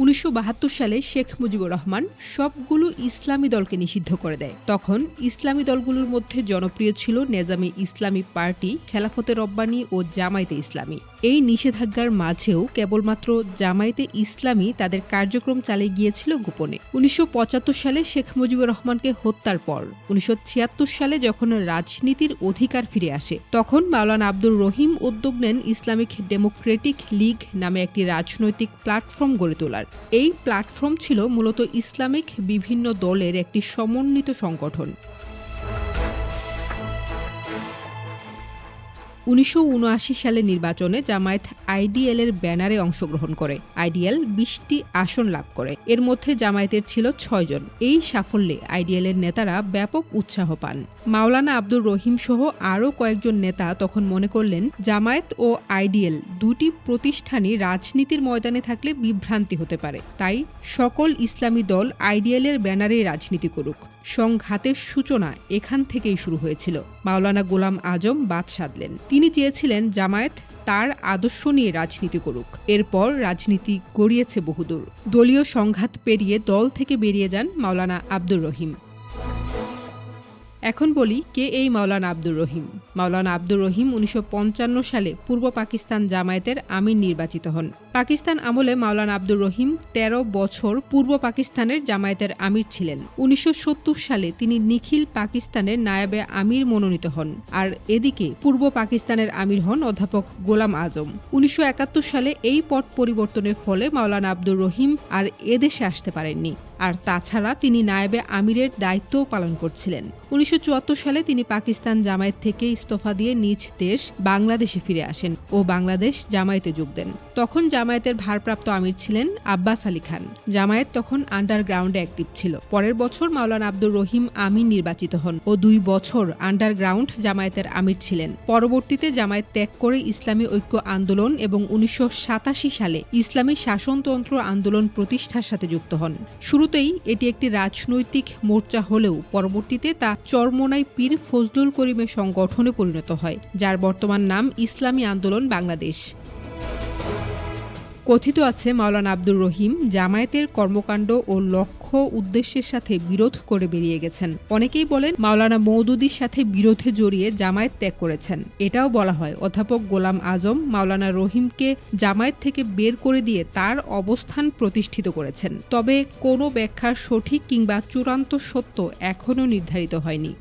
1972 সালে শেখ মুজিবুর রহমান সবগুলো ইসলামী দলকে নিষিদ্ধ করে দেয়। তখন ইসলামী দলগুলোর মধ্যে জনপ্রিয় ছিল নেজামী ইসলামী পার্টি, খেলাফতে রব্বানী ও জামায়াতে ইসলামী। এই নিষেধাজ্ঞার মাঝেও কেবলমাত্র জামায়াতে ইসলামী তাদের কার্যক্রম চালিয়ে গিয়েছিল গোপনে। 1975 সালে শেখ মুজিবুর রহমানকে হত্যার পর 1976 সালে যখন রাজনীতির অধিকার ফিরে আসে, তখন মাওলানা আব্দুর রহিম উদ্যোগ নেন ইসলামিক ডেমোক্রেটিক লীগ নামে একটি রাজনৈতিক প্ল্যাটফর্ম গড়ে তোলার। এই প্ল্যাটফর্ম ছিল মূলত ইসলামিক বিভিন্ন দলের একটি সমন্বিত সংগঠন। 1979 সালের নির্বাচনে জামায়াত আইডিএল এর ব্যানারে অংশগ্রহণ করে। আইডিএল 20টি আসন লাভ করে। এর মধ্যে জামায়াতের ছিল 6 জন। এই সাফল্যে আইডিএল এর নেতারা ব্যাপক উৎসাহ পান। মাওলানা আব্দুর রহিম সহ আরও কয়েকজন নেতা তখন মনে করলেন, জামায়াত ও আইডিএল দুটি প্রতিষ্ঠানই রাজনীতির ময়দানে থাকলে বিভ্রান্তি হতে পারে। তাই সকল ইসলামী দল আইডিএল এর ব্যানারেই রাজনীতি করুক। সংঘাতের সূচনা এখান থেকেই শুরু হয়েছিল। মাওলানা গোলাম আজম বাদ সাধলেন। তিনি চেয়েছিলেন জামায়াত তার আদর্শ নিয়ে রাজনীতি করুক। এরপর রাজনীতি গড়িয়েছে বহুদূর। দলীয় সংঘাত পেরিয়ে দল থেকে বেরিয়ে যান মাওলানা আব্দুর রহিম। এখন বলি, কে এই মাওলানা আব্দুর রহিম? মাওলানা আব্দুর রহিম 1955 সালে পূর্ব পাকিস্তান জামায়াতের আমির নির্বাচিত হন। পাকিস্তান আমলে মাওলানা আব্দুর রহিম 13 বছর পূর্ব পাকিস্তানের জামায়াতের আমির ছিলেন। 1970 সালে তিনি নিখিল পাকিস্তানের নায়েবে আমির মনোনীত হন। আর এদিকে পূর্ব পাকিস্তানের আমির হন অধ্যাপক গোলাম আজম। 1971 সালে এই পট পরিবর্তনের ফলে মাওলানা আব্দুর রহিম আর এদেশে আসতে পারেননি। আর তাছাড়া তিনি নায়েবে আমিরের দায়িত্বও পালন করছিলেন। 1974 সালে তিনি পাকিস্তান জামায়াত থেকে ইস্তফা দিয়ে নিজ দেশ বাংলাদেশে ফিরে আসেন ও বাংলাদেশ জামায়াতে যোগ দেন। তখন জামায়াতের ভারপ্রাপ্ত আমির ছিলেন আব্বাস আলী খান। জামায়াত তখন আন্ডারগ্রাউন্ডে অ্যাক্টিভ ছিল। পরের বছর মাওলানা আব্দুর রহিম আমির নির্বাচিত হন ও 2 বছর আন্ডারগ্রাউন্ড জামায়াতের আমির ছিলেন। পরবর্তীতে জামায়াত ত্যাগ করে ইসলামী ঐক্য আন্দোলন এবং 1987 সালে ইসলামী শাসনতন্ত্র আন্দোলন প্রতিষ্ঠার সাথে যুক্ত হন। শুরুতেই এটি একটি রাজনৈতিক মোর্চা হলেও পরবর্তীতে তা চরমোনাই পীর ফজলুল করিমের সংগঠনে পরিণত হয়, যার বর্তমান নাম ইসলামী আন্দোলন বাংলাদেশ। কথিত আছে মাওলানা আব্দুর রহিম জামায়াতের কর্মকাণ্ড ও লক্ষ্য উদ্দেশ্যের সাথে বিরোধ করে বেরিয়ে গেছেন। অনেকেই বলেন মাওলানা মওদুদির সাথে বিরোধে জড়িয়ে জামায়াত ত্যাগ করেছেন। এটাও বলা হয় অধ্যাপক গোলাম আজম মাওলানা রহিমকে জামায়াত থেকে বের করে দিয়ে তার অবস্থান প্রতিষ্ঠিত করেছেন। তবে কোনো ব্যাখ্যার সঠিক কিংবা চূড়ান্ত সত্য এখনও নির্ধারিত হয়নি।